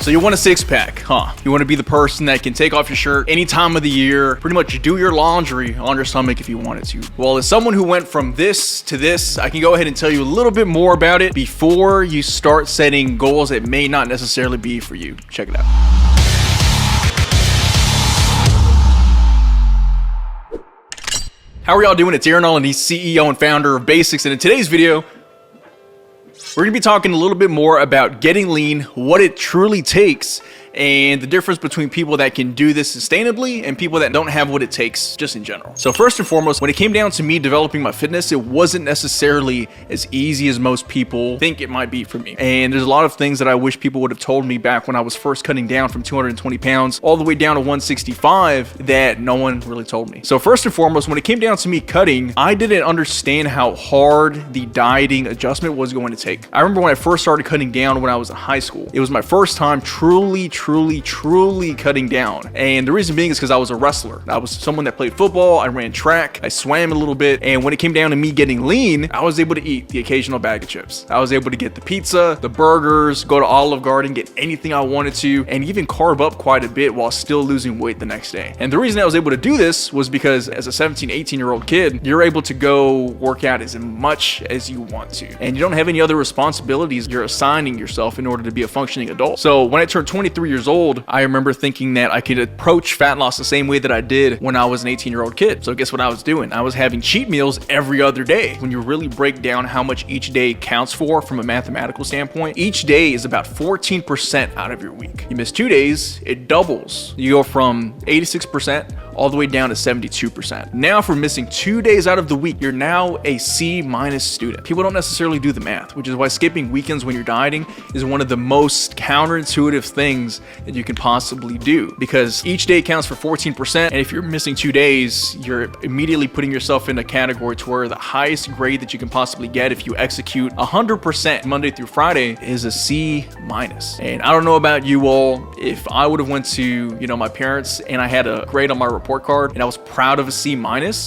So you want a six pack, huh? You want to be the person that can take off your shirt any time of the year, pretty much do your laundry on your stomach if you wanted to. Well, as someone who went from this to this, I can go ahead and tell you a little bit more about it before you start setting goals that may not necessarily be for you. Check it out. How are y'all doing? It's Aaron Allen, CEO and founder of Basics, and in today's video, we're going to be talking a little bit more about getting lean, what it truly takes, and the difference between people that can do this sustainably and people that don't have what it takes just in general. So first and foremost, when it came down to me developing my fitness, it wasn't necessarily as easy as most people think it might be for me. And there's a lot of things that I wish people would have told me back when I was first cutting down from 220 pounds all the way down to 165 that no one really told me. So first and foremost, when it came down to me cutting, I didn't understand how hard the dieting adjustment was going to take. I remember when I first started cutting down when I was in high school. It was my first time truly cutting down. And the reason being is because I was a wrestler. I was someone that played football, I ran track, I swam a little bit, and when it came down to me getting lean, I was able to eat the occasional bag of chips. I was able to get the pizza, the burgers, go to Olive Garden, get anything I wanted to, and even carb up quite a bit while still losing weight the next day. And the reason I was able to do this was because as a 17, 18-year-old kid, you're able to go work out as much as you want to. And you don't have any other responsibilities you're assigning yourself in order to be a functioning adult. So when I turned 23 years old, I remember thinking that I could approach fat loss the same way that I did when I was an 18-year-old kid. So guess what I was doing? I was having cheat meals every other day. When you really break down how much each day counts for from a mathematical standpoint, each day is about 14% out of your week. You miss 2 days, it doubles. You go from 86% all the way down to 72%. Now for missing 2 days out of the week, you're now a C- student. People don't necessarily do the math, which is why skipping weekends when you're dieting is one of the most counterintuitive things that you can possibly do, because each day counts for 14%, and if you're missing 2 days, you're immediately putting yourself in a category to where the highest grade that you can possibly get if you execute 100% Monday through Friday is a C-. And I don't know about you all, if I would have went to, my parents and I had a grade on my report card and I was proud of a C-,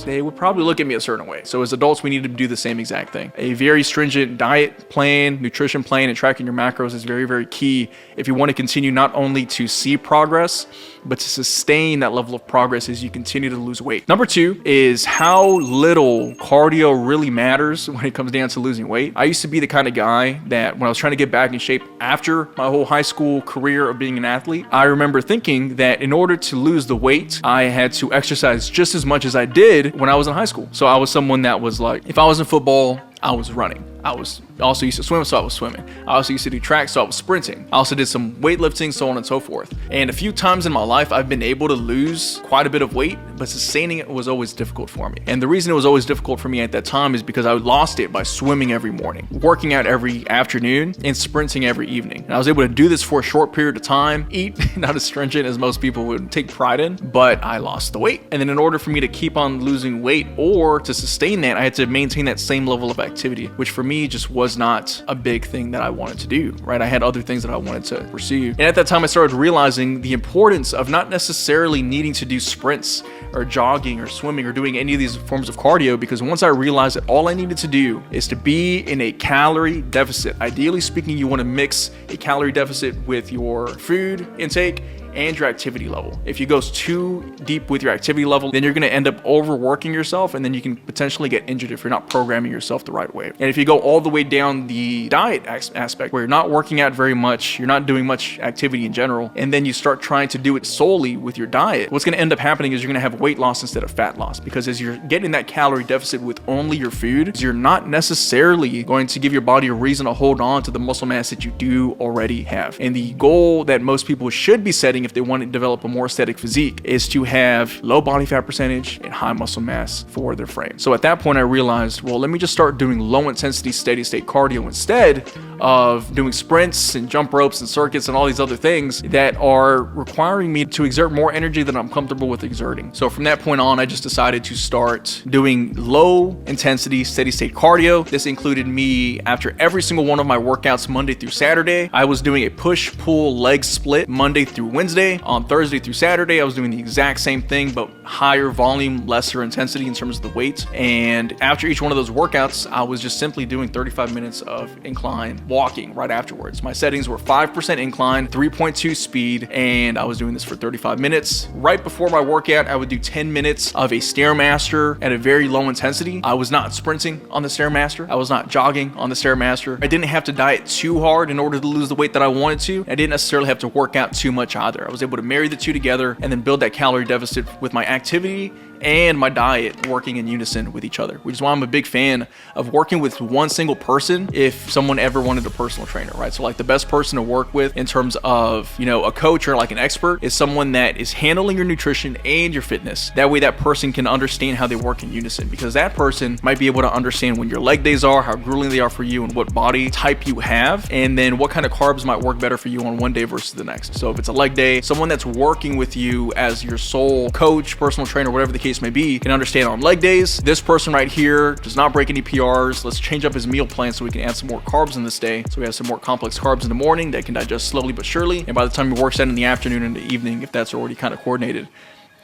they would probably look at me a certain way. So as adults, we need to do the same exact thing. A very stringent diet plan, nutrition plan, and tracking your macros is very, very key if you want to continue not only to see progress, but to sustain that level of progress as you continue to lose weight. Number two is how little cardio really matters when it comes down to losing weight. I used to be the kind of guy that when I was trying to get back in shape after my whole high school career of being an athlete, I remember thinking that in order to lose the weight, I had to exercise just as much as I did when I was in high school. So I was someone that was like, if I was in football, I was running. I was also used to swim, so I was swimming. I also used to do track, so I was sprinting. I also did some weightlifting, so on and so forth. And a few times in my life, I've been able to lose quite a bit of weight, but sustaining it was always difficult for me. And the reason it was always difficult for me at that time is because I lost it by swimming every morning, working out every afternoon, and sprinting every evening. And I was able to do this for a short period of time, eat not as stringent as most people would take pride in, but I lost the weight. And then in order for me to keep on losing weight or to sustain that, I had to maintain that same level of activity, which for me just was not a big thing that I wanted to do, right? I had other things that I wanted to pursue. And at that time, I started realizing the importance of not necessarily needing to do sprints or jogging or swimming or doing any of these forms of cardio, because once I realized that all I needed to do is to be in a calorie deficit. Ideally speaking, you want to mix a calorie deficit with your food intake and your activity level. If you go too deep with your activity level, then you're going to end up overworking yourself, and then you can potentially get injured if you're not programming yourself the right way. And if you go all the way down the diet aspect, where you're not working out very much, you're not doing much activity in general, and then you start trying to do it solely with your diet, what's going to end up happening is you're going to have weight loss instead of fat loss, because as you're getting that calorie deficit with only your food, you're not necessarily going to give your body a reason to hold on to the muscle mass that you do already have. And the goal that most people should be setting if they want to develop a more aesthetic physique is to have low body fat percentage and high muscle mass for their frame. So at that point, I realized, well, let me just start doing low intensity, steady state cardio instead of doing sprints and jump ropes and circuits and all these other things that are requiring me to exert more energy than I'm comfortable with exerting. So from that point on, I just decided to start doing low intensity, steady state cardio. This included me, after every single one of my workouts Monday through Saturday, I was doing a push-pull leg split Monday through Wednesday. Wednesday. On Thursday through Saturday, I was doing the exact same thing, but higher volume, lesser intensity in terms of the weight. And after each one of those workouts, I was just simply doing 35 minutes of incline walking right afterwards. My settings were 5% incline, 3.2 speed, and I was doing this for 35 minutes. Right before my workout, I would do 10 minutes of a Stairmaster at a very low intensity. I was not sprinting on the Stairmaster. I was not jogging on the Stairmaster. I didn't have to diet too hard in order to lose the weight that I wanted to. I didn't necessarily have to work out too much either. I was able to marry the two together and then build that calorie deficit with my activity and my diet working in unison with each other, which is why I'm a big fan of working with one single person if someone ever wanted a personal trainer, right? So like the best person to work with in terms of, you know, a coach or like an expert is someone that is handling your nutrition and your fitness. That way that person can understand how they work in unison, because that person might be able to understand when your leg days are, how grueling they are for you, and what body type you have, and then what kind of carbs might work better for you on one day versus the next. So if it's a leg day, someone that's working with you as your sole coach, personal trainer, whatever the case may be, can understand on leg days, this person right here does not break any PRs. Let's change up his meal plan so we can add some more carbs in this day. So we have some more complex carbs in the morning that can digest slowly but surely. And by the time he works out in the afternoon and the evening, if that's already kind of coordinated,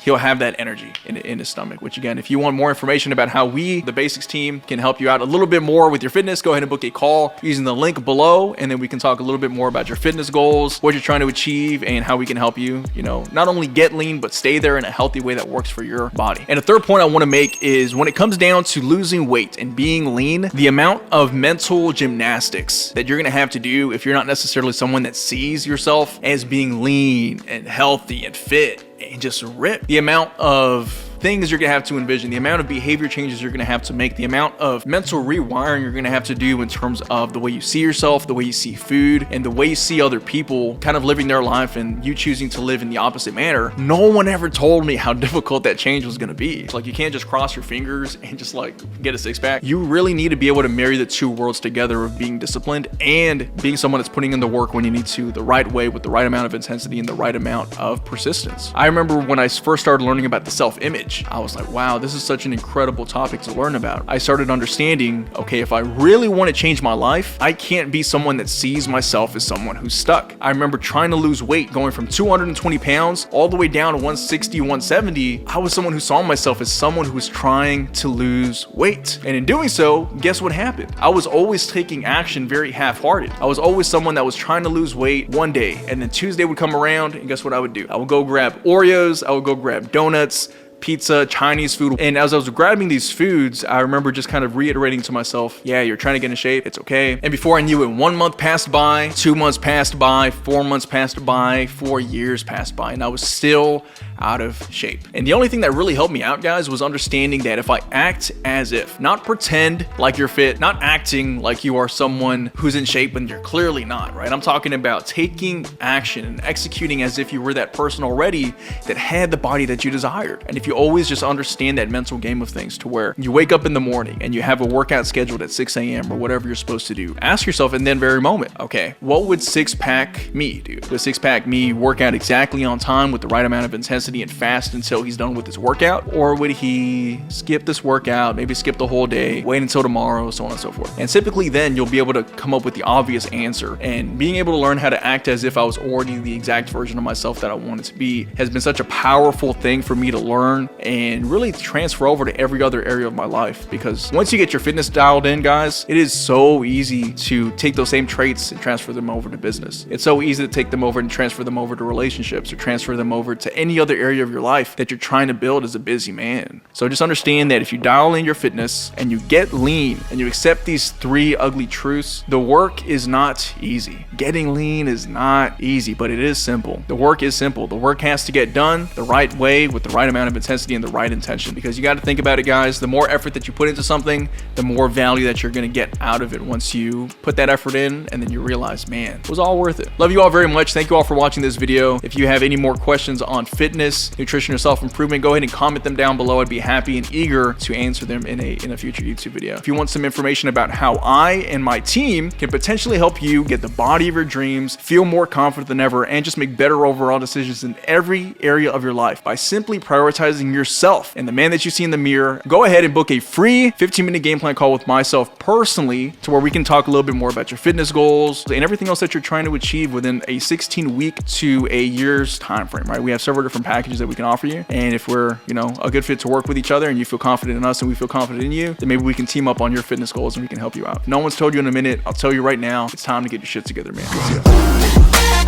he'll have that energy in his stomach. Which again, if you want more information about how we, the Basics team, can help you out a little bit more with your fitness, go ahead and book a call using the link below, and then we can talk a little bit more about your fitness goals, what you're trying to achieve, and how we can help you, you know, not only get lean, but stay there in a healthy way that works for your body. And the third point I want to make is when it comes down to losing weight and being lean, the amount of mental gymnastics that you're going to have to do if you're not necessarily someone that sees yourself as being lean and healthy and fit and just rip. The amount of things you're gonna have to envision, the amount of behavior changes you're gonna have to make, the amount of mental rewiring you're gonna have to do in terms of the way you see yourself, the way you see food, and the way you see other people kind of living their life and you choosing to live in the opposite manner. No one ever told me how difficult that change was gonna be. Like, you can't just cross your fingers and just like get a six-pack. You really need to be able to marry the two worlds together of being disciplined and being someone that's putting in the work when you need to, the right way, with the right amount of intensity and the right amount of persistence. I remember when I first started learning about the self-image, I was like, wow, this is such an incredible topic to learn about. I started understanding, okay, if I really want to change my life, I can't be someone that sees myself as someone who's stuck. I remember trying to lose weight, going from 220 pounds all the way down to 160, 170. I was someone who saw myself as someone who was trying to lose weight. And in doing so, guess what happened? I was always taking action very half-hearted. I was always someone that was trying to lose weight one day, and then Tuesday would come around, and guess what I would do? I would go grab Oreos, I would go grab donuts, pizza, Chinese food. And as I was grabbing these foods, I remember just kind of reiterating to myself, yeah, you're trying to get in shape, it's okay. And before I knew it, 1 month passed by, 2 months passed by, 4 months passed by, 4 years passed by, and I was still out of shape. And the only thing that really helped me out, guys, was understanding that if I act as if, not pretend like you're fit, not acting like you are someone who's in shape when you're clearly not, right? I'm talking about taking action and executing as if you were that person already that had the body that you desired. And if you always just understand that mental game of things, to where you wake up in the morning and you have a workout scheduled at 6 a.m. or whatever you're supposed to do, ask yourself in that very moment, okay, what would six-pack me do? Would six-pack me work out exactly on time with the right amount of intensity and fast until he's done with his workout? Or would he skip this workout, maybe skip the whole day, wait until tomorrow, so on and so forth? And typically then you'll be able to come up with the obvious answer. And being able to learn how to act as if I was already the exact version of myself that I wanted to be has been such a powerful thing for me to learn and really transfer over to every other area of my life. Because once you get your fitness dialed in, guys, it is so easy to take those same traits and transfer them over to business. It's so easy to take them over and transfer them over to relationships or transfer them over to any other area of your life that you're trying to build as a busy man. So just understand that if you dial in your fitness and you get lean and you accept these 3 ugly truths, the work is not easy. Getting lean is not easy, but it is simple. The work is simple. The work has to get done the right way with the right amount of intensity and the right intention, because you got to think about it, guys. The more effort that you put into something, the more value that you're going to get out of it once you put that effort in, and then you realize, man, it was all worth it. Love you all very much. Thank you all for watching this video. If you have any more questions on fitness, nutrition, or self-improvement, go ahead and comment them down below. I'd be happy and eager to answer them in a future YouTube video. If you want some information about how I and my team can potentially help you get the body of your dreams, feel more confident than ever, and just make better overall decisions in every area of your life by simply prioritizing prioritizing yourself and the man that you see in the mirror, go ahead and book a free 15-minute game plan call with myself personally to where we can talk a little bit more about your fitness goals and everything else that you're trying to achieve within a 16-week to a year's time frame, right? We have several different packages that we can offer you. And if we're, a good fit to work with each other and you feel confident in us and we feel confident in you, then maybe we can team up on your fitness goals and we can help you out. If no one's told you in a minute, I'll tell you right now, it's time to get your shit together, man. Let's go.